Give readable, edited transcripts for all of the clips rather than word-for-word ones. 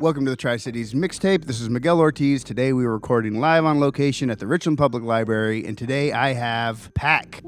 Welcome to the Tri-Cities Mixtape. This is Miguel Ortiz. Today we are recording live on location at the Richland Public Library, and today I have PAC.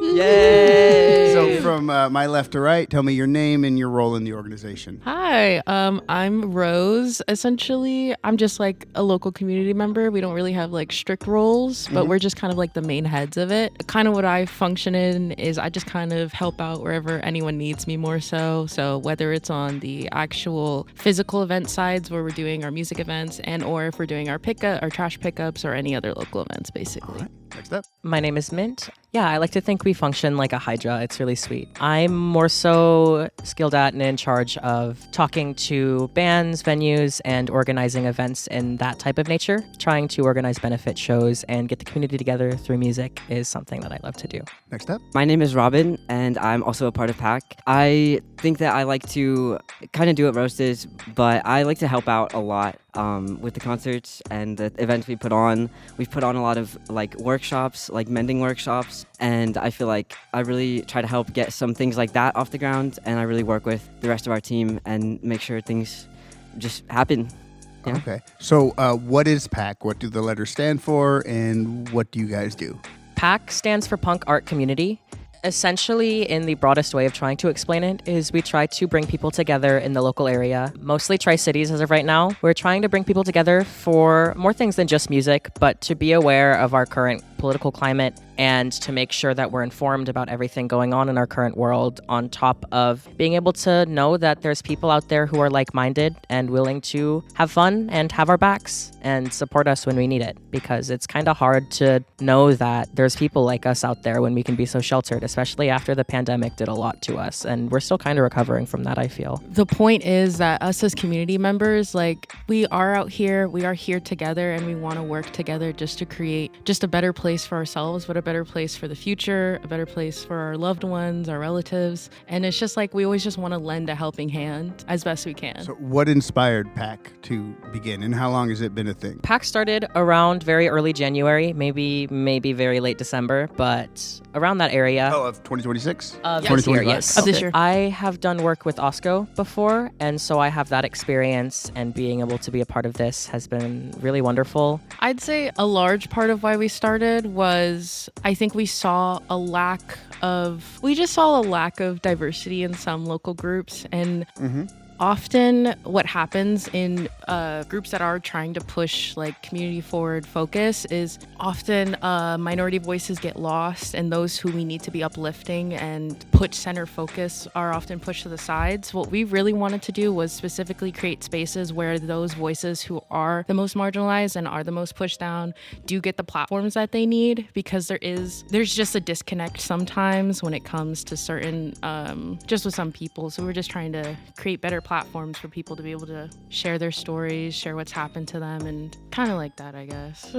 Yay! So from my left to right, tell me your name and your role in the organization. Hi, I'm Rose. Essentially, I'm just like a local community member. We don't really have like strict roles, but we're just kind of like the main heads of it. Kind of what I function in is I just kind of help out wherever anyone needs me more so. So whether it's on the actual physical event sides where we're doing our music events and or if we're doing our trash pickups or any other local events, basically. All right. Next up. My name is Mint. Yeah, I like to think we function like a Hydra. It's really sweet. I'm more so skilled at and in charge of talking to bands, venues, and organizing events in that type of nature. Trying to organize benefit shows and get the community together through music is something that I love to do. Next up. My name is Robin, and I'm also a part of PAC. I think that I like to kind of do what Rose does, but I like to help out a lot with the concerts and the events we put on. We've put on a lot of like workshops, like mending workshops, and I feel like I really try to help get some things like that off the ground, and I really work with the rest of our team and make sure things just happen. Yeah. Okay. So what is PAC? What do the letters stand for, and what do you guys do? PAC stands for Punk Art Community. Essentially, in the broadest way of trying to explain it, is we try to bring people together in the local area, mostly Tri-Cities as of right now. We're trying to bring people together for more things than just music, but to be aware of our current political climate and to make sure that we're informed about everything going on in our current world, on top of being able to know that there's people out there who are like-minded and willing to have fun and have our backs and support us when we need it, because it's kind of hard to know that there's people like us out there when we can be so sheltered, especially after the pandemic did a lot to us, and we're still kind of recovering from that, I feel. The point is that us as community members, like, we are out here, we are here together, and we want to work together just to create just a better place for ourselves, but a better place for the future, a better place for our loved ones, our relatives. And it's just like we always just want to lend a helping hand as best we can. So what inspired PAC to begin, and how long has it been a thing? PAC started around very early January, maybe very late December, but around that area. Oh, of 2026? Of Yes. this year, 2025? yes. Of this year. I have done work with OSCO before, and so I have that experience, and being able to be a part of this has been really wonderful. I'd say a large part of why we started was I think we saw a lack of diversity in some local groups, and often what happens in groups that are trying to push like community forward focus is often minority voices get lost, and those who we need to be uplifting and put center focus are often pushed to the sides. What we really wanted to do was specifically create spaces where those voices who are the most marginalized and are the most pushed down do get the platforms that they need, because there's just a disconnect sometimes when it comes to certain just with some people. So we're just trying to create better platforms for people to be able to share their stories, share what's happened to them, and kind of like that, I guess.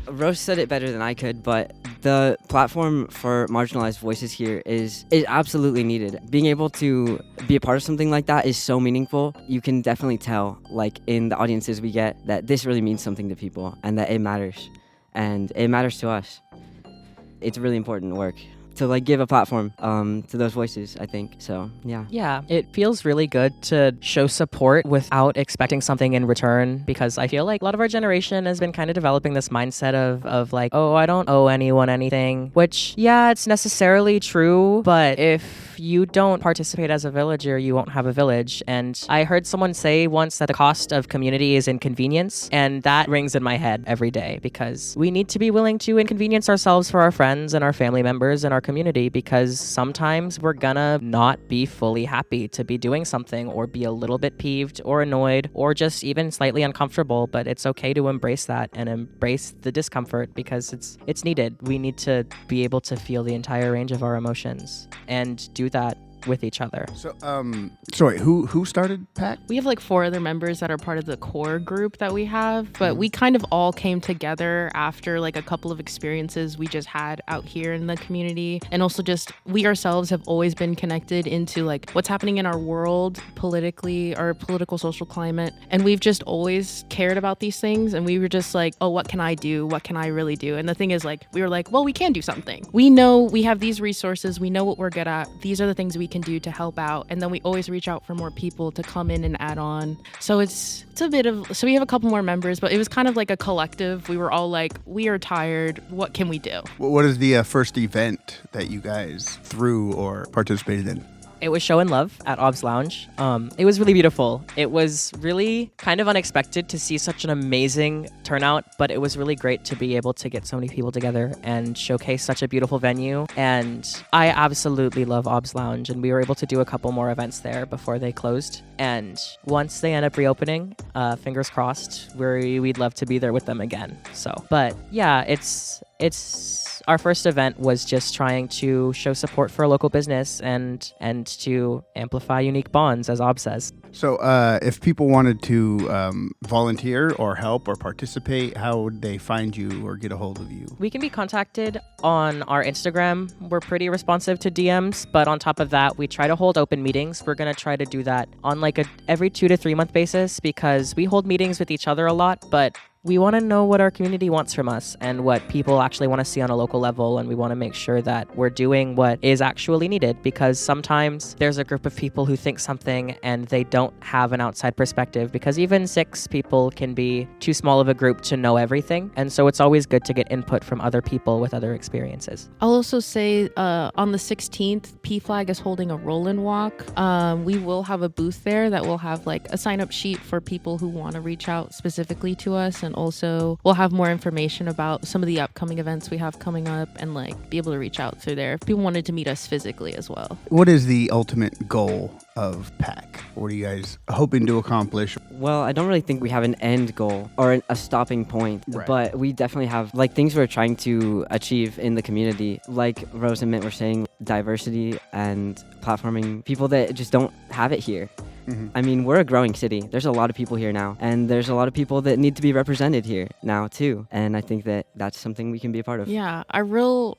Rose said it better than I could, but the platform for marginalized voices here is absolutely needed. Being able to be a part of something like that is so meaningful. You can definitely tell, like in the audiences we get, that this really means something to people and that it matters. And it matters to us. It's really important work to like give a platform to those voices, I think. So, yeah. Yeah, it feels really good to show support without expecting something in return, because I feel like a lot of our generation has been kind of developing this mindset of like, oh, I don't owe anyone anything, which, yeah, it's necessarily true, but if you don't participate as a villager, you won't have a village. And I heard someone say once that the cost of community is inconvenience, and that rings in my head every day, because we need to be willing to inconvenience ourselves for our friends and our family members and our community, because sometimes we're gonna not be fully happy to be doing something, or be a little bit peeved or annoyed or just even slightly uncomfortable, but it's okay to embrace that and embrace the discomfort, because it's needed. We need to be able to feel the entire range of our emotions and do that with each other. So, sorry, who started PAC? We have like 4 other members that are part of the core group that we have, but we kind of all came together after like a couple of experiences we just had out here in the community. And also just we ourselves have always been connected into like what's happening in our world politically, our political social climate. And we've just always cared about these things. And we were just like, oh, what can I do? What can I really do? And the thing is, like, we were like, well, we can do something. We know we have these resources. We know what we're good at. These are the things we can do to help out. And then we always reach out for more people to come in and add on. So it's a bit of, so we have a couple more members, but it was kind of like a collective. We were all like, we are tired. What can we do? What is the first event that you guys threw or participated in? It was Show and Love at Ob's Lounge. It was really beautiful. It was really kind of unexpected to see such an amazing turnout, but it was really great to be able to get so many people together and showcase such a beautiful venue. And I absolutely love Ob's Lounge, and we were able to do a couple more events there before they closed. And once they end up reopening, fingers crossed, we'd love to be there with them again. So, but yeah, it's our first event was just trying to show support for a local business and to amplify unique bonds, as Ob says. So if people wanted to volunteer or help or participate, how would they find you or get a hold of you? We can be contacted on our Instagram. We're pretty responsive to DMs, but on top of that, we try to hold open meetings. We're going to try to do that on like every 2 to 3 month basis, because we hold meetings with each other a lot, but we want to know what our community wants from us and what people actually want to see on a local level, and we want to make sure that we're doing what is actually needed, because sometimes there's a group of people who think something and they don't have an outside perspective, because even 6 people can be too small of a group to know everything, and so it's always good to get input from other people with other experiences. I'll also say on the 16th, PFLAG is holding a roll and walk. We will have a booth there that will have like a sign-up sheet for people who want to reach out specifically to us, and also we'll have more information about some of the upcoming events we have coming up, and like be able to reach out through there if people wanted to meet us physically as well. What is the ultimate goal of PAC? What are you guys hoping to accomplish? Well, I don't really think we have an end goal or a stopping point, Right. but we definitely have like things we're trying to achieve in the community. Like Rose and Mint were saying, diversity and platforming people that just don't have it here. Mm-hmm. I mean, we're a growing city. There's a lot of people here now, and there's a lot of people that need to be represented here now too. And I think that that's something we can be a part of. Yeah, our real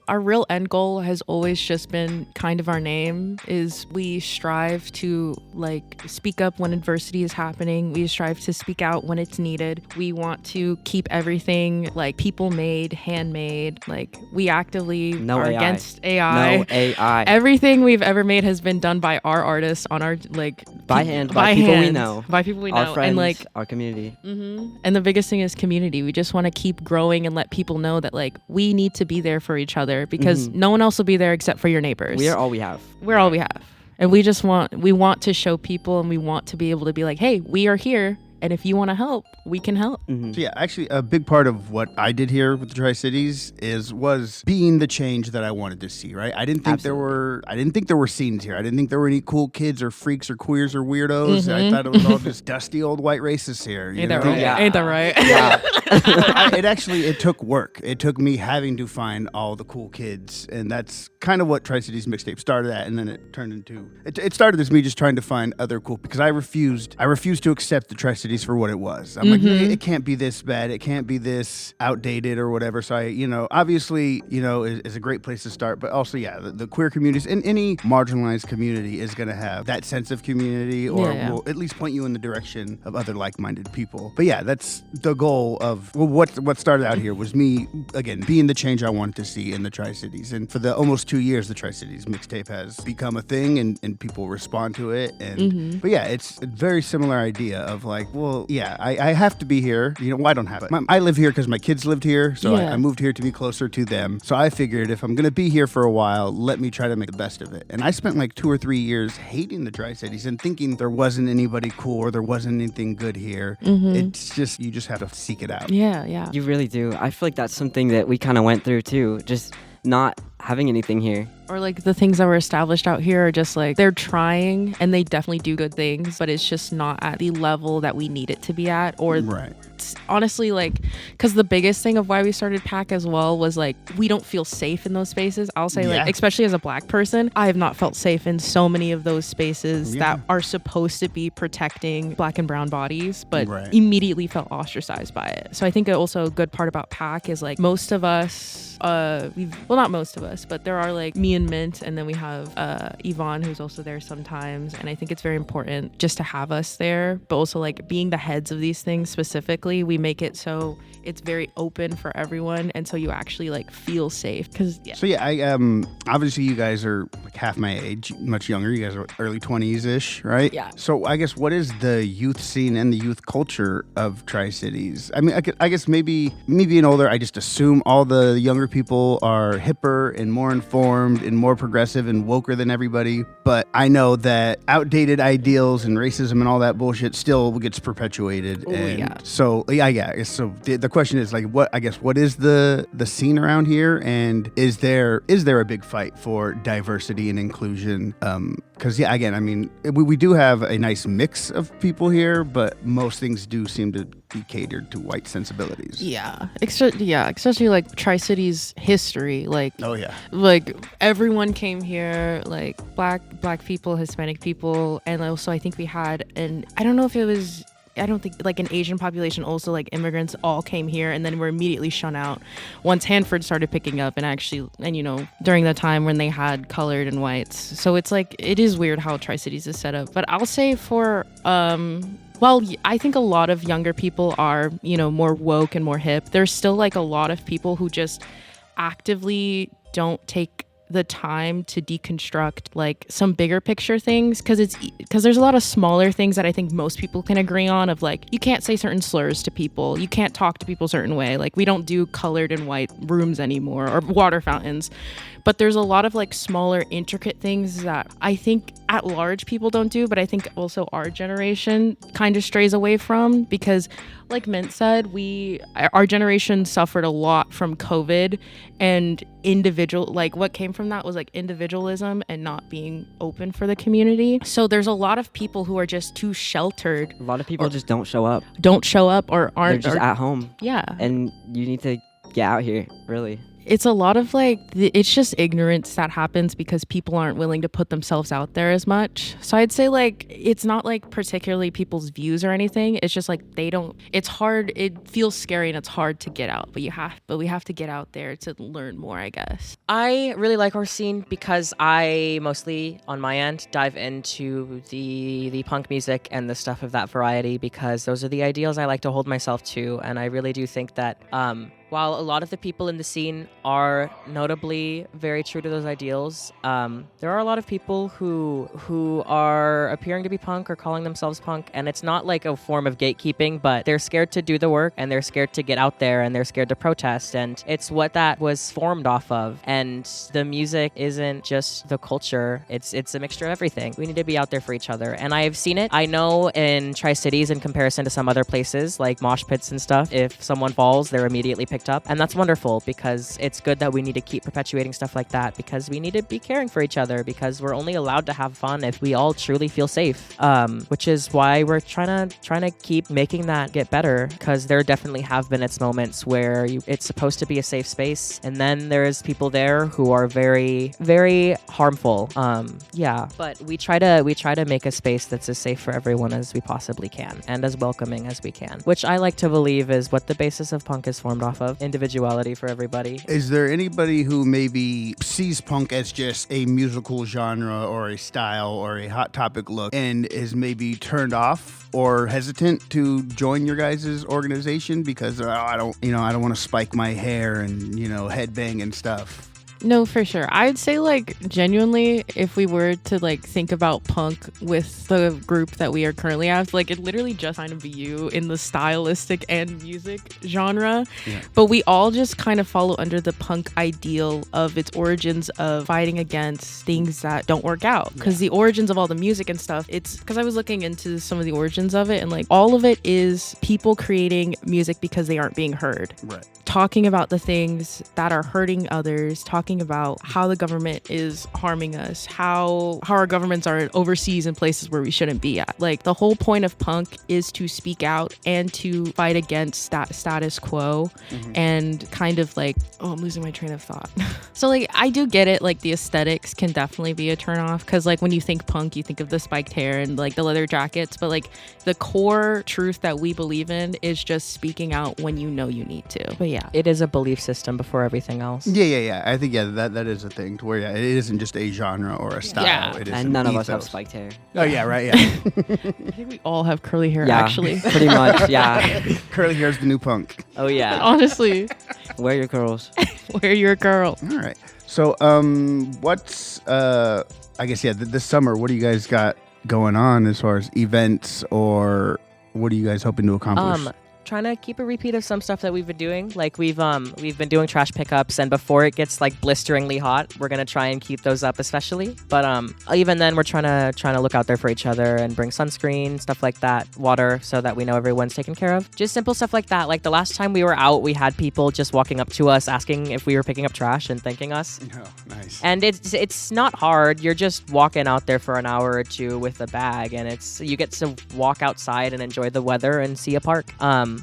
end goal has always just been kind of our name. Is we strive to like speak up when adversity is happening. We strive to speak out when it's needed. We want to keep everything like people made, handmade. Like we actively No are AI. against AI. No AI. Everything we've ever made has been done by our artists on our like By hand, by people we know. by people we know, Our friends, and like our community. and the biggest thing is community. We just want to keep growing and let people know that like we need to be there for each other, because no one else will be there except for your neighbors. We are all we have. We're all we have. And we want to show people, and we want to be able to be like, hey, we are here. And if you want to help, we can help. So yeah, actually a big part of what I did here with the Tri-Cities was being the change that I wanted to see, right? I didn't think there were scenes here. I didn't think there were any cool kids or freaks or queers or weirdos. I thought it was all just dusty old white racists here. Ain't that right? Yeah. Ain't that right? Yeah. It took work. It took me having to find all the cool kids, and that's kind of what Tri-Cities Mixtape started at, and then it turned into it started as me just trying to find other cool, because I refused to accept the Tri-Cities for what it was. I'm like, it can't be this bad. It can't be this outdated or whatever. So I, obviously, is a great place to start, but also, yeah, the queer communities and any marginalized community is going to have that sense of community, or will at least point you in the direction of other like-minded people. But yeah, that's the goal of what started out here was me, again, being the change I wanted to see in the Tri-Cities. And for the almost 2 years, the Tri-Cities Mixtape has become a thing, and people respond to it. And but yeah, it's a very similar idea of like, well, yeah, I have to be here. Well, I don't have it. I live here because my kids lived here, so I moved here to be closer to them. So I figured if I'm going to be here for a while, let me try to make the best of it. And I spent like 2 or 3 years hating the Tri-Cities and thinking there wasn't anybody cool or there wasn't anything good here. It's just, you just have to seek it out. Yeah. You really do. I feel like that's something that we kind of went through too. Just not having anything here. Or like the things that were established out here are just like, they're trying and they definitely do good things, but it's just not at the level that we need it to be at. Or honestly, like, because the biggest thing of why we started PAC as well was like, we don't feel safe in those spaces. I'll say like, especially as a Black person, I have not felt safe in so many of those spaces that are supposed to be protecting Black and brown bodies, but immediately felt ostracized by it. So I think also a good part about PAC is like most of us, not most of us, us, but there are like me and Mint, and then we have Yvonne, who's also there sometimes. And I think it's very important just to have us there, but also like being the heads of these things specifically, we make it so it's very open for everyone, and so you actually like feel safe. So yeah, I obviously you guys are like half my age, much younger. You guys are early 20s ish, right? Yeah. So I guess what is the youth scene and the youth culture of Tri-Cities? I mean, I guess maybe me being older, I just assume all the younger people are hipper and more informed and more progressive and woker than everybody. But I know that outdated ideals and racism and all that bullshit still gets perpetuated. So yeah. So the question is like, what is the scene around here, and is there a big fight for diversity and inclusion? Because yeah, again, I mean, we do have a nice mix of people here, but most things do seem to be catered to white sensibilities. Yeah, especially like Tri-Cities history. Like, oh yeah, like everyone came here, like black people, Hispanic people, and also I think we had I don't think like an Asian population also, like immigrants all came here and then were immediately shun out once Hanford started picking up and you know, during the time when they had colored and whites. So it's like, it is weird how Tri-Cities is set up. But I'll say for, well, I think a lot of younger people are, you know, more woke and more hip. There's still like a lot of people who just actively don't take the time to deconstruct like some bigger picture things, because there's a lot of smaller things that I think most people can agree on, of like, you can't say certain slurs to people, you can't talk to people a certain way, like we don't do colored and white rooms anymore or water fountains. But there's a lot of like smaller intricate things that I think at large people don't do, but I think also our generation kind of strays away from, because like Mint said, our generation suffered a lot from COVID, and like what came from that was like individualism and not being open for the community. So there's a lot of people who are just too sheltered. A lot of people just don't show up or aren't. They're just at home. Yeah. And you need to get out here, really. It's a lot of like, it's just ignorance that happens because people aren't willing to put themselves out there as much. So I'd say like, it's not like particularly people's views or anything. It's just like it's hard. It feels scary and it's hard to get out, but we have to get out there to learn more, I guess. I really like our scene because I mostly, on my end, dive into the punk music and the stuff of that variety, because those are the ideals I like to hold myself to. And I really do think that, while a lot of the people in the scene are notably very true to those ideals, there are a lot of people who are appearing to be punk or calling themselves punk, and it's not like a form of gatekeeping, but they're scared to do the work, and they're scared to get out there, and they're scared to protest, and it's what that was formed off of. And the music isn't just the culture, it's a mixture of everything. We need to be out there for each other, and I've seen it. I know in Tri-Cities, in comparison to some other places, like mosh pits and stuff, if someone falls, they're immediately picked up, and that's wonderful, because it's good that we need to keep perpetuating stuff like that, because we need to be caring for each other, because we're only allowed to have fun if we all truly feel safe, which is why we're trying to keep making that get better, because there definitely have been its moments where it's supposed to be a safe space, and then there's people there who are very, very harmful. But we try to make a space that's as safe for everyone as we possibly can, and as welcoming as we can, which I like to believe is what the basis of punk is formed off of: individuality for everybody. Is there anybody who maybe sees punk as just a musical genre or a style or a hot topic look and is maybe turned off or hesitant to join your guys' organization because I don't want to spike my hair and headbang and stuff? No, for sure. I'd say like genuinely, if we were to like think about punk with the group that we are currently at, like it literally just kind of be you in the stylistic and music genre. Yeah. But we all just kind of follow under the punk ideal of its origins of fighting against things that don't work out. Because the origins of all the music and stuff, it's because I was looking into some of the origins of it, and like all of it is people creating music because they aren't being heard. Right. Talking about the things that are hurting others, talking about how the government is harming us, how our governments are overseas in places where we shouldn't be at. Like the whole point of punk is to speak out and to fight against status quo, and kind of like, I'm losing my train of thought. So like I do get it, like the aesthetics can definitely be a turnoff, because like when you think punk, you think of the spiked hair and like the leather jackets, but like the core truth that we believe in is just speaking out when you know you need to. But yeah, it is a belief system before everything else. Yeah. I think yeah, that is a thing to where it isn't just a genre or a style. Yeah. It is And an none of us have ethos. spiked hair. Oh yeah, right. Yeah. I think we all have curly hair, Yeah, actually. pretty much. Yeah. Curly hair's the new punk. Oh yeah. Honestly, Wear your curls. where you're a girl. All right. So what's I guess this summer, what do you guys got going on as far as events, or what are you guys hoping to accomplish? Trying to keep a repeat of some stuff that we've been doing. Like we've been doing trash pickups, and before it gets like blisteringly hot, we're gonna try and keep those up, especially. But even then, we're trying to look out there for each other and bring sunscreen, stuff like that, water, so that we know everyone's taken care of. Just simple stuff like that. Like the last time we were out, we had people just walking up to us asking if we were picking up trash and thanking us. Oh, nice. And it's not hard. You're just walking out there for an hour or two with a bag, and you get to walk outside and enjoy the weather and see a park.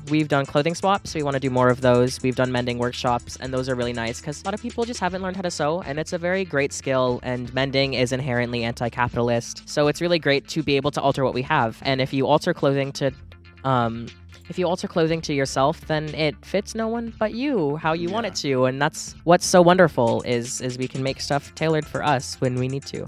We've done clothing swaps. We want to do more of those. We've done mending workshops, and those are really nice because a lot of people just haven't learned how to sew, and it's a very great skill, and mending is inherently anti-capitalist. So it's really great to be able to alter what we have. And if you alter clothing to yourself, then it fits no one but you, how you want it to. And that's what's so wonderful is we can make stuff tailored for us when we need to.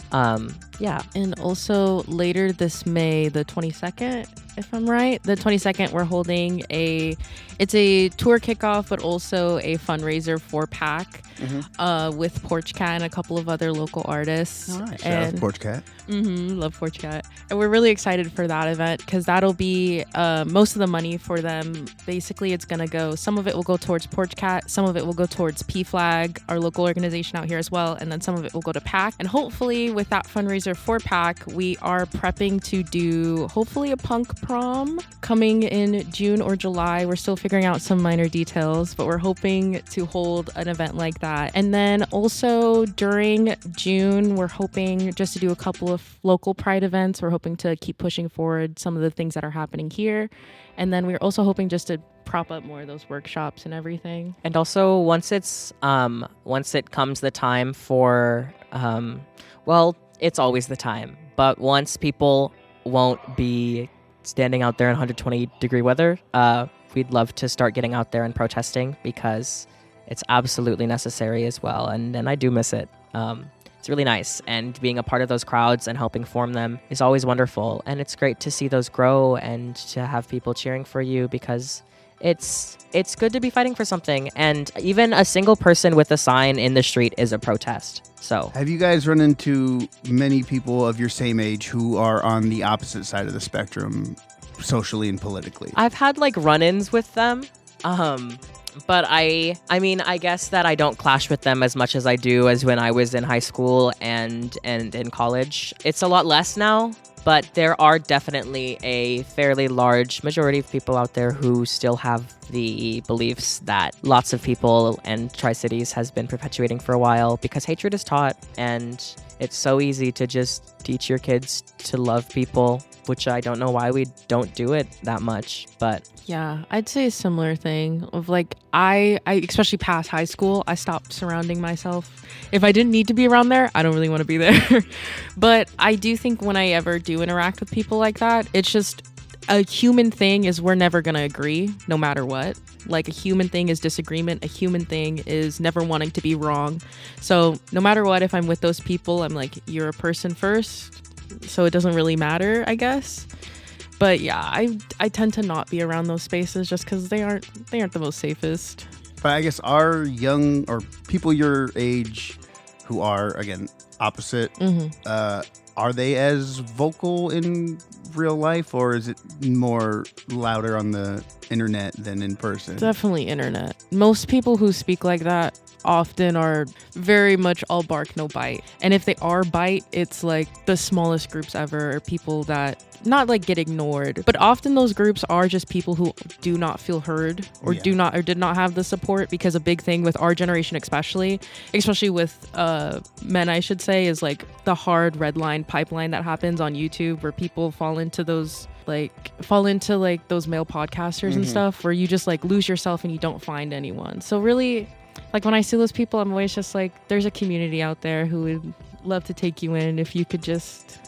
Yeah. And also later this May, the 22nd, if I'm right, the 22nd, we're holding it's a tour kickoff, but also a fundraiser for PAC with Porch Cat and a couple of other local artists. All right. Shout out And to Porch Cat. love Porch Cat. And we're really excited for that event because that'll be most of the money for them. Basically, it's going to go, some of it will go towards Porch Cat, some of it will go towards PFLAG, our local organization out here as well, and then some of it will go to PAC. And hopefully with that fundraiser for PAC, we are prepping to do hopefully a punk prom coming in June or July. We're still figuring out some minor details, but we're hoping to hold an event like that. And then also during June, we're hoping just to do a couple of local pride events. We're hoping to keep pushing forward some of the things that are happening here. And then we're also hoping just to prop up more of those workshops and everything. And also once it comes the time for, well, it's always the time, but once people won't be standing out there in 120-degree weather, we'd love to start getting out there and protesting because it's absolutely necessary as well. And I do miss it. It's really nice. And being a part of those crowds and helping form them is always wonderful. And it's great to see those grow and to have people cheering for you because it's good to be fighting for something. And even a single person with a sign in the street is a protest. So Have you guys run into many people of your same age who are on the opposite side of the spectrum, socially and politically? I've had like run-ins with them. But I mean, I guess that I don't clash with them as much as I do as when I was in high school and in college. It's a lot less now, but there are definitely a fairly large majority of people out there who still have the beliefs that lots of people and Tri-Cities has been perpetuating for a while because hatred is taught, and it's so easy to just teach your kids to love people, which I don't know why we don't do it that much, but Yeah, I'd say a similar thing of like, I especially past high school, I stopped surrounding myself. If I didn't need to be around there, I don't really want to be there. But I do think when I ever do interact with people like that, it's just a human thing is we're never going to agree no matter what. Like a human thing is disagreement. A human thing is never wanting to be wrong. So no matter what, if I'm with those people, I'm like, you're a person first. So it doesn't really matter, I guess. But yeah, I tend to not be around those spaces just because they aren't the most safest. But I guess our young or people your age who are, again, opposite, are they as vocal in real life, or is it more louder on the internet than in person? Definitely internet. Most people who speak like that often are very much all bark, no bite. And if they are bite, it's like the smallest groups ever, or people that not like get ignored, but often those groups are just people who do not feel heard or did not have the support. Because a big thing with our generation, especially with men, I should say, is like the hard red line pipeline that happens on YouTube where people fall into those male podcasters and stuff, where you just like lose yourself and you don't find anyone. So really, like when I see those people, I'm always just like, there's a community out there who would love to take you in if you could just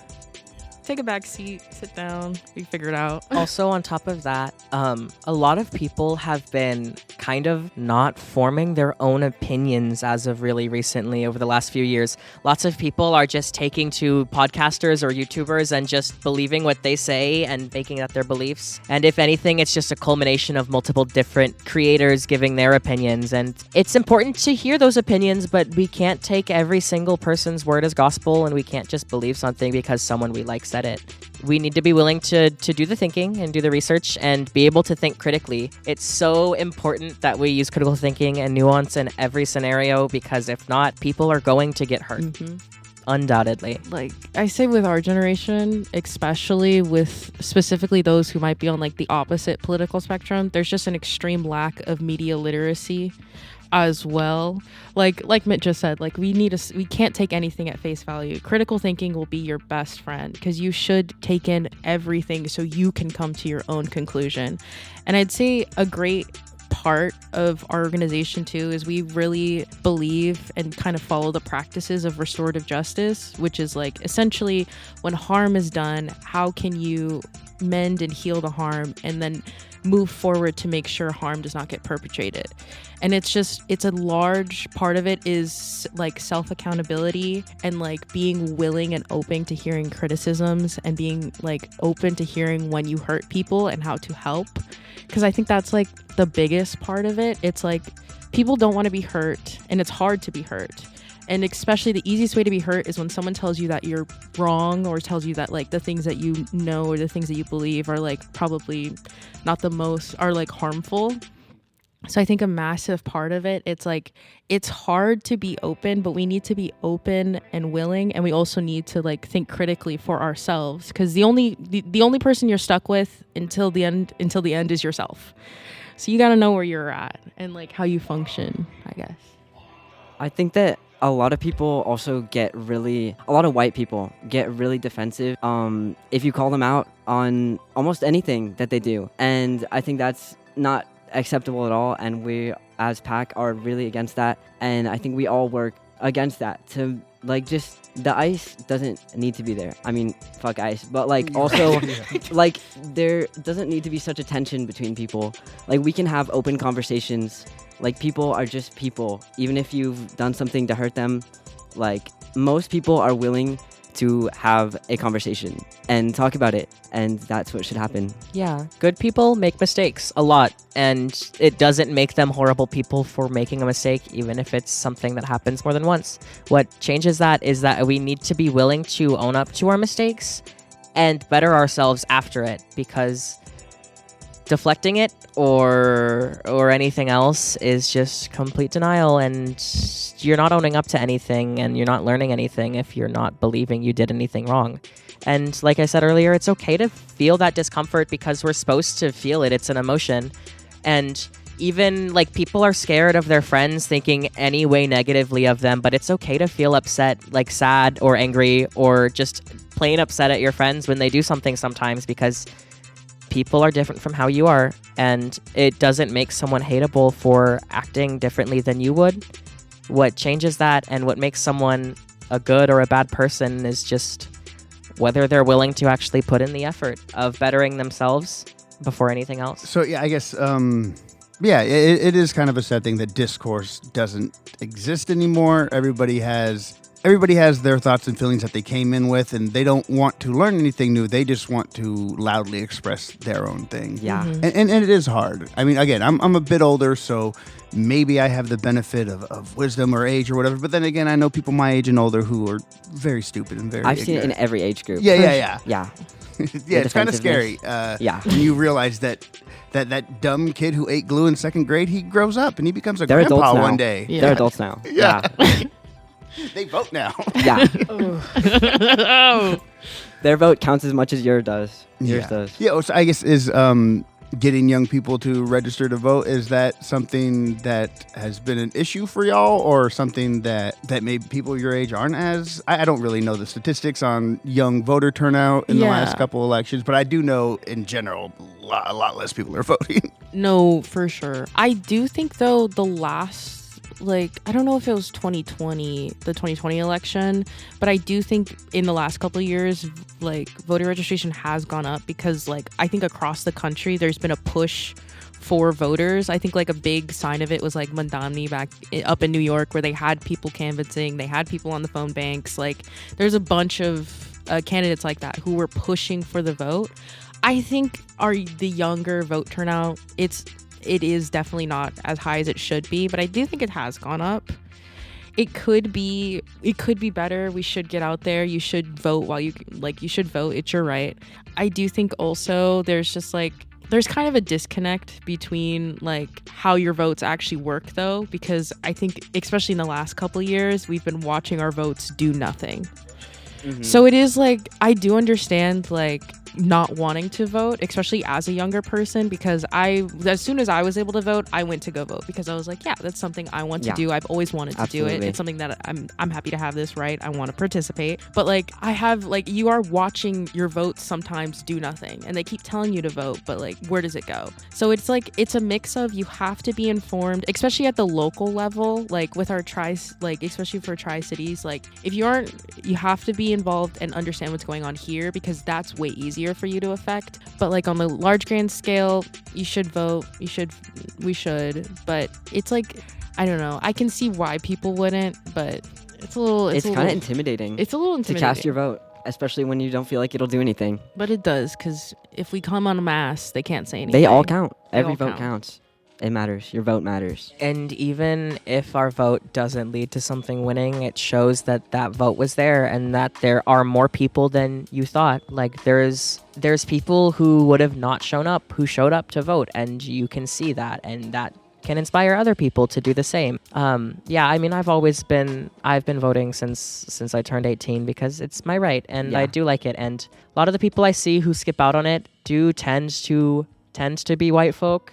take a back seat, sit down, we figure it out. Also, on top of that, a lot of people have been kind of not forming their own opinions as of really recently over the last few years. Lots of people are just taking to podcasters or YouTubers and just believing what they say and making that their beliefs. And if anything, it's just a culmination of multiple different creators giving their opinions. And it's important to hear those opinions, but we can't take every single person's word as gospel, and we can't just believe something because someone we like said it. We need to be willing to do the thinking and do the research and be able to think critically. It's so important that we use critical thinking and nuance in every scenario, because if not, people are going to get hurt. Mm-hmm. Undoubtedly. Like I say with our generation, especially with specifically those who might be on like the opposite political spectrum, there's just an extreme lack of media literacy as well. Like Mitt just said, like we can't take anything at face value. Critical thinking will be your best friend, because you should take in everything so you can come to your own conclusion. And I'd say a great part of our organization too is we really believe and kind of follow the practices of restorative justice, which is like essentially when harm is done, how can you mend and heal the harm and then move forward to make sure harm does not get perpetrated. And it's a large part of it is like self-accountability and like being willing and open to hearing criticisms and being like open to hearing when you hurt people and how to help. Because I think that's like the biggest part of it. It's like people don't want to be hurt, and it's hard to be hurt. And especially the easiest way to be hurt is when someone tells you that you're wrong, or tells you that like the things that you know or the things that you believe are like probably not the most, are like harmful. So I think a massive part of it, it's like it's hard to be open, but we need to be open and willing, and we also need to like think critically for ourselves, because the only person you're stuck with until the end is yourself. So you got to know where you're at and like how you function, I guess. I think that a lot of people also a lot of white people get really defensive if you call them out on almost anything that they do. And I think that's not acceptable at all. And we as PAC are really against that. And I think we all work against that to like just the ice doesn't need to be there. I mean, fuck ice. But like also like there doesn't need to be such a tension between people. Like we can have open conversations. Like people are just people. Even if you've done something to hurt them, like most people are willing to have a conversation and talk about it, and that's what should happen. Yeah, good people make mistakes a lot, and it doesn't make them horrible people for making a mistake, even if it's something that happens more than once. What changes that is that we need to be willing to own up to our mistakes and better ourselves after it, because deflecting it or anything else is just complete denial, and you're not owning up to anything, and you're not learning anything if you're not believing you did anything wrong. And like I said earlier, it's okay to feel that discomfort, because we're supposed to feel it. It's an emotion. And even like people are scared of their friends thinking any way negatively of them, but it's okay to feel upset, like sad or angry, or just plain upset at your friends when they do something sometimes, because people are different from how you are, and it doesn't make someone hateable for acting differently than you would. What changes that and what makes someone a good or a bad person is just whether they're willing to actually put in the effort of bettering themselves before anything else. So yeah, I guess it is kind of a sad thing that discourse doesn't exist anymore. Everybody has their thoughts and feelings that they came in with, and they don't want to learn anything new. They just want to loudly express their own thing. Yeah. Mm-hmm. And it is hard. I mean, again, I'm a bit older, so maybe I have the benefit of wisdom or age or whatever. But then again, I know people my age and older who are very stupid and very I've seen it in ignorant. every age group. Yeah. Yeah. Yeah, it's kind of scary. Yeah. When you realize that dumb kid who ate glue in second grade, he grows up and he becomes a They're grandpa adults now. one day. Yeah. They're adults now. Yeah. Yeah. They vote now. Yeah. Oh. Their vote counts as much as yours does. Yours does. Yeah, so I guess is getting young people to register to vote, is that something that has been an issue for y'all, or something that maybe people your age aren't as? I don't really know the statistics on young voter turnout in the last couple elections, but I do know in general a lot less people are voting. No, for sure. I do think though the last like, I don't know if it was 2020, the 2020 election, but I do think in the last couple of years, like, voter registration has gone up because, like, I think across the country, there's been a push for voters. I think like a big sign of it was like Mandamni back up in New York, where they had people canvassing, they had people on the phone banks. Like, there's a bunch of candidates like that who were pushing for the vote. I think the younger vote turnout, it is definitely not as high as it should be, but I do think it has gone up. It could be better. We should get out there. You should vote you should vote. It's your right. I do think also there's kind of a disconnect between like how your votes actually work though, because I think especially in the last couple of years, we've been watching our votes do nothing. Mm-hmm. So it is like, I do understand like not wanting to vote, especially as a younger person, because as soon as I was able to vote, I went to go vote because I was like, yeah, that's something I want to do. I've always wanted to do it. It's something that I'm happy to have this right. I want to participate. But like, you are watching your votes sometimes do nothing, and they keep telling you to vote, but like, where does it go? So it's like, it's a mix of, you have to be informed, especially at the local level, like with our especially for Tri-Cities, like if you have to be involved and understand what's going on here, because that's way easier for you to affect. But like on the large grand scale, you should vote. We should. But it's like, I don't know. I can see why people wouldn't, but it's kind of intimidating. It's a little intimidating to cast your vote, especially when you don't feel like it'll do anything. But it does, because if we come en masse, they can't say anything. They all count. Every vote counts. It matters. Your vote matters. And even if our vote doesn't lead to something winning, it shows that vote was there and that there are more people than you thought. Like there's people who would have not shown up, who showed up to vote, and you can see that, and that can inspire other people to do the same. Yeah, I mean, I've been voting since I turned 18 because it's my right, and I do like it. And a lot of the people I see who skip out on it do tend to be white folk.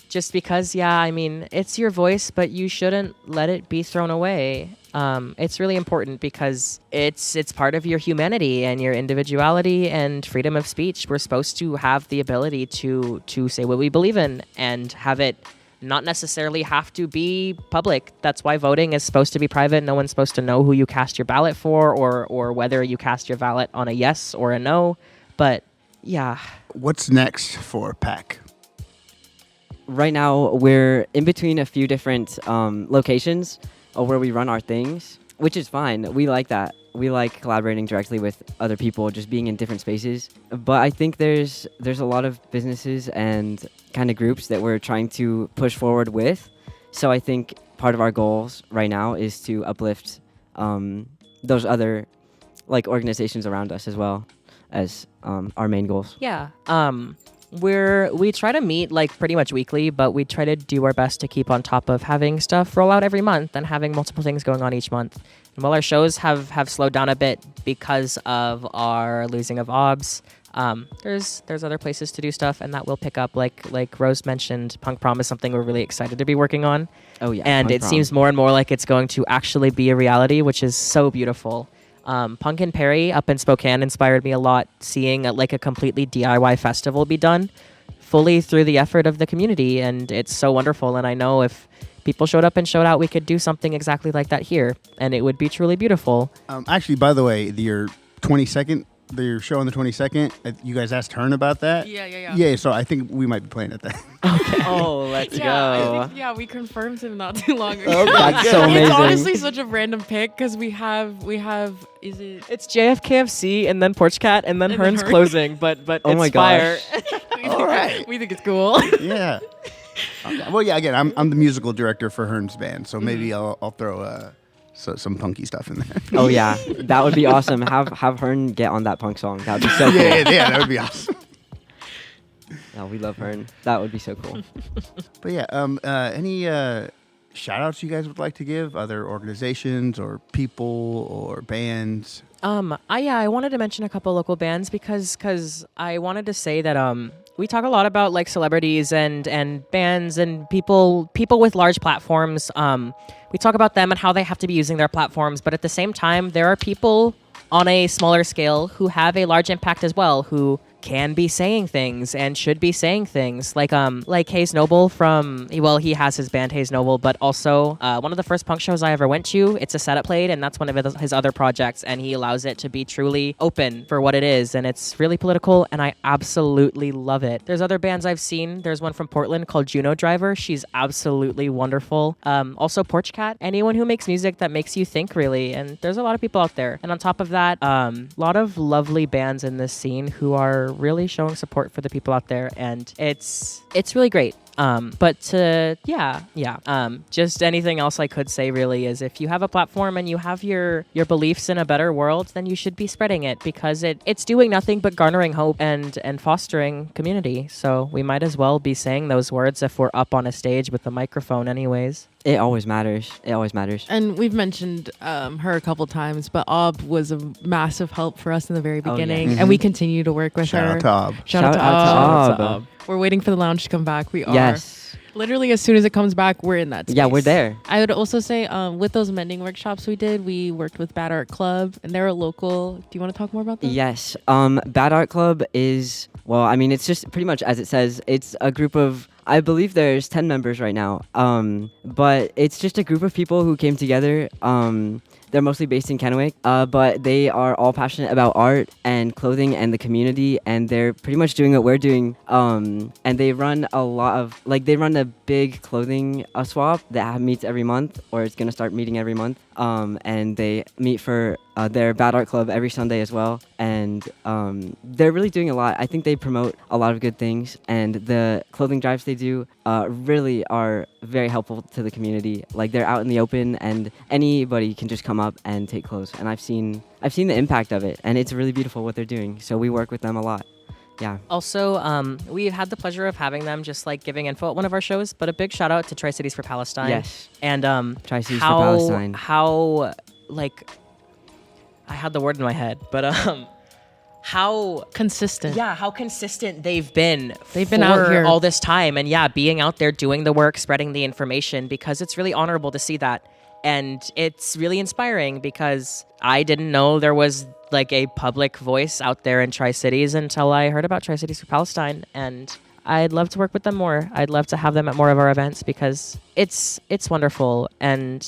Just because, I mean, it's your voice, but you shouldn't let it be thrown away. It's really important because it's part of your humanity and your individuality and freedom of speech. We're supposed to have the ability to say what we believe in and have it not necessarily have to be public. That's why voting is supposed to be private. No one's supposed to know who you cast your ballot for or whether you cast your ballot on a yes or a no. But yeah. What's next for PAC? Right now, we're in between a few different locations where we run our things, which is fine. We like that. We like collaborating directly with other people, just being in different spaces. But I think there's a lot of businesses and kind of groups that we're trying to push forward with. So I think part of our goals right now is to uplift those other like organizations around us as well as our main goals. Yeah. We try to meet like pretty much weekly, but we try to do our best to keep on top of having stuff roll out every month and having multiple things going on each month. And while our shows have slowed down a bit because of our losing of OBS, there's other places to do stuff, and that will pick up. Like Rose mentioned, Punk Prom is something we're really excited to be working on. Oh yeah, and it seems more and more like it's going to actually be a reality, which is so beautiful. Punk and Perry up in Spokane inspired me a lot, seeing a completely DIY festival be done fully through the effort of the community, and it's so wonderful. And I know if people showed up and showed out, we could do something exactly like that here, and it would be truly beautiful. Actually, by the way, your show on the 22nd, you guys asked Hearn about that? Yeah. Yeah, so I think we might be playing at that. Okay. Oh, let's go. We confirmed him not too long ago. Okay, that's so amazing. It's honestly such a random pick because we have It's JFKFC and then Porch Cat and then Hearn's Hearn. closing, but Oh it's my fire. All right. we think it's cool. Yeah. Okay. Well, yeah, again, I'm the musical director for Hearn's band, so maybe I'll throw some punky stuff in there. Oh yeah, that would be awesome. Have Hearn get on that punk song. That would be so cool. Yeah, that would be awesome. Oh, we love Hearn. That would be so cool. But yeah, any shout outs you guys would like to give? Other organizations or people or bands? I wanted to mention a couple local bands because I wanted to say that we talk a lot about like celebrities and bands and people with large platforms. We talk about them and how they have to be using their platforms, but at the same time, there are people on a smaller scale who have a large impact as well, who can be saying things and should be saying things. Like Hayes Noble he has his band Hayes Noble, but also one of the first punk shows I ever went to, it's a setup played, and that's one of his other projects, and he allows it to be truly open for what it is, and it's really political, and I absolutely love it. There's other bands I've seen. There's one from Portland called Juno Driver. She's absolutely wonderful. Also Porch Cat. Anyone who makes music that makes you think, really, and there's a lot of people out there. And on top of that, a lot of lovely bands in this scene who are really showing support for the people out there, and it's really great. Just anything else I could say really is if you have a platform and you have your beliefs in a better world, then you should be spreading it, because it's doing nothing but garnering hope and fostering community. So we might as well be saying those words if we're up on a stage with a microphone anyways. It always matters. It always matters. And we've mentioned her a couple times, but Ob was a massive help for us in the very beginning, yes. and we continue to work with her. Shout out to Ob. Shout out to Ob. Ob. We're waiting for the lounge to come back. We are. Yes. Literally, as soon as it comes back, we're in that space. Yeah, we're there. I would also say with those mending workshops we worked with Bad Art Club, and they're a local. Do you want to talk more about that? Yes. Bad Art Club is, well, I mean, it's just pretty much as it says. It's a group of, I believe there's 10 members right now. But it's just a group of people who came together. They're mostly based in Kennewick, but they are all passionate about art and clothing and the community, and they're pretty much doing what we're doing. And they run they run a big clothing swap that meets every month, or it's going to start meeting every month. And they meet for their Bad Art Club every Sunday as well. And they're really doing a lot. I think they promote a lot of good things, and the clothing drives they do really are very helpful to the community. Like, they're out in the open, and anybody can just come up and take clothes. And I've seen the impact of it, and it's really beautiful what they're doing. So we work with them a lot. Yeah. Also, we've had the pleasure of having them just like giving info at one of our shows, but a big shout out to Tri-Cities for Palestine. Yes. And Tri-Cities for Palestine. How, like, I had the word in my head, but how consistent. Yeah, how consistent they've been. They've been out here all this time, and yeah, being out there doing the work, spreading the information, because it's really honorable to see that. And it's really inspiring, because I didn't know there was like a public voice out there in Tri-Cities until I heard about Tri-Cities for Palestine, and I'd love to work with them more. I'd love to have them at more of our events, because it's wonderful, and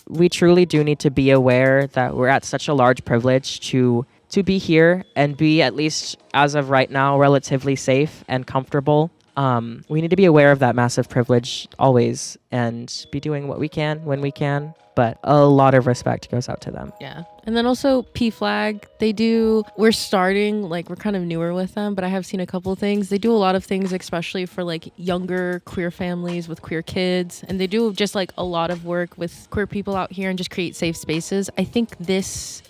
we truly do need to be aware that we're at such a large privilege to be here and be, at least as of right now, relatively safe and comfortable. We need to be aware of that massive privilege always, and be doing what we can when we can. But a lot of respect goes out to them. Yeah. And then also PFLAG, we're starting, like, we're kind of newer with them, but I have seen a couple of things. They do a lot of things, especially for like younger queer families with queer kids. And they do just like a lot of work with queer people out here and just create safe spaces. I think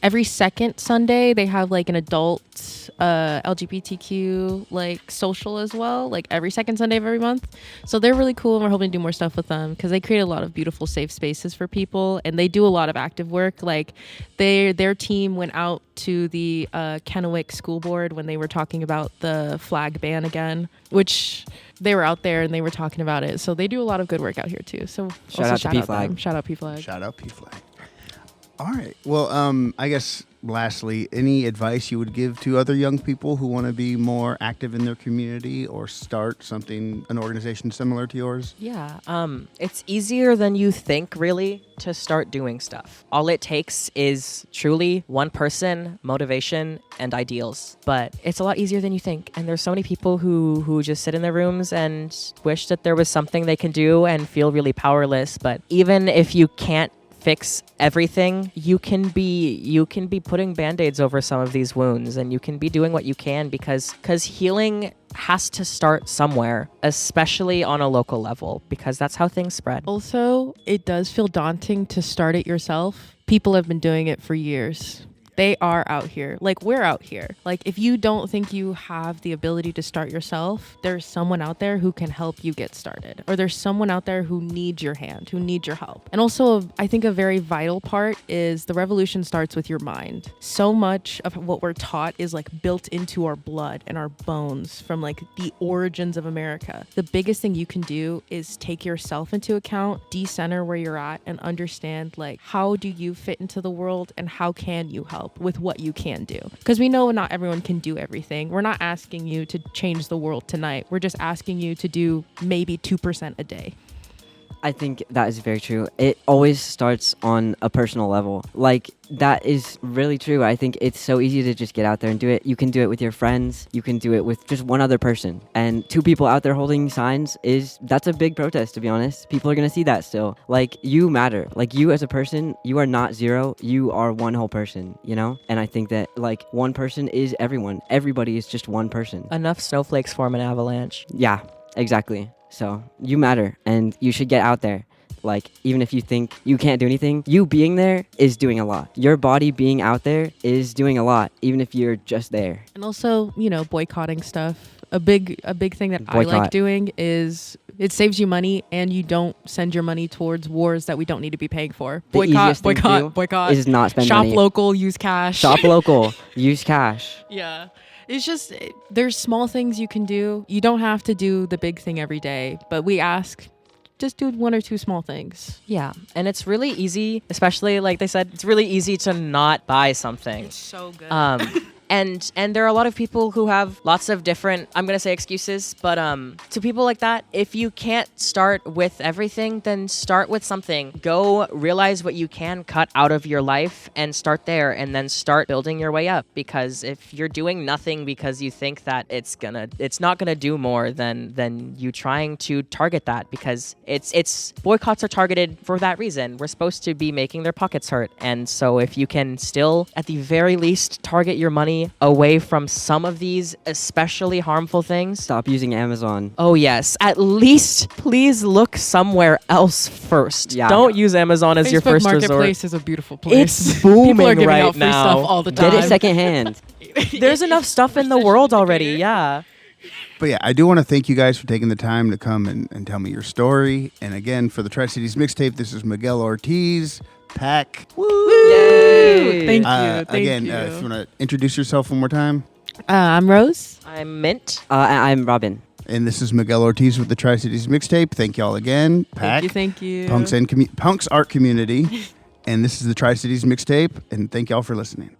every second Sunday, they have like an adult LGBTQ like social as well, like every second Sunday of every month. So they're really cool, and we're hoping to do more stuff with them, because they create a lot of beautiful safe spaces for people, and they do a lot of active work. Like, their team went out to the Kennewick School Board when they were talking about the flag ban again, which they were out there and they were talking about it. So they do a lot of good work out here too. So shout out to PFLAG. Shout out PFLAG. Shout out PFLAG. All right. Well, I guess lastly, any advice you would give to other young people who want to be more active in their community or start an organization similar to yours? Yeah. It's easier than you think, really, to start doing stuff. All it takes is truly one person, motivation, and ideals. But it's a lot easier than you think. And there's so many people who just sit in their rooms and wish that there was something they can do and feel really powerless. But even if you can't fix everything, you can be putting band-aids over some of these wounds, and you can be doing what you can, because healing has to start somewhere, especially on a local level, because that's how things spread. Also, it does feel daunting to start it yourself. People have been doing it for years. They are out here. Like, we're out here. Like, if you don't think you have the ability to start yourself, there's someone out there who can help you get started. Or there's someone out there who needs your hand, who needs your help. And also, I think a very vital part is the revolution starts with your mind. So much of what we're taught is like built into our blood and our bones from like the origins of America. The biggest thing you can do is take yourself into account, decenter where you're at, and understand like, how do you fit into the world and how can you help? help with what you can do. Because we know not everyone can do everything. We're not asking you to change the world tonight. We're just asking you to do maybe 2% a day. I think that is very true. It always starts on a personal level. Like, that is really true. I think it's so easy to just get out there and do it. You can do it with your friends. You can do it with just one other person. And 2 people out there holding signs that's a big protest, to be honest. People are going to see that still. Like, you matter. Like, you as a person, you are not zero. You are one whole person, you know? And I think that, like, one person is everyone. Everybody is just one person. Enough snowflakes form an avalanche. Yeah, exactly. So you matter, and you should get out there. Like, even if you think you can't do anything, you being there is doing a lot. Your body being out there is doing a lot, even if you're just there. And also, boycotting stuff. A big thing that I like doing is it saves you money, and you don't send your money towards wars that we don't need to be paying for. The easiest thing to do Boycott. Is not spend Shop money. local, use cash. Shop local, use cash. Yeah. It's just, there's small things you can do. You don't have to do the big thing every day, but we ask, just do 1 or 2 small things. Yeah, and it's really easy, especially like they said, it's really easy to not buy something. It's so good. And there are a lot of people who have lots of different, I'm going to say excuses, but to people like that, if you can't start with everything, then start with something. Go realize what you can cut out of your life and start there, and then start building your way up. Because if you're doing nothing because you think that it's not gonna do more than you trying to target that, because it's boycotts are targeted for that reason. We're supposed to be making their pockets hurt, and so if you can still, at the very least, target your money away from some of these especially harmful things. Stop using Amazon. Oh yes, at least please look somewhere else first. Yeah. Don't use Amazon as your Facebook first Marketplace resort. is a beautiful place. It's booming People are giving right out free now. stuff all the time. Get it secondhand. There's enough stuff in the world already. Yeah. But yeah, I do want to thank you guys for taking the time to come and tell me your story. And again, for the Tri-Cities Mixtape, this is Miguel Ortiz, PAC. Woo! Yay! Thank you. Again, if you want to introduce yourself one more time. I'm Rose. I'm Mint. I'm Robin. And this is Miguel Ortiz with the Tri-Cities Mixtape. Thank y'all again. PAC. Thank you. Punks Art Community. And this is the Tri-Cities Mixtape. And thank y'all for listening.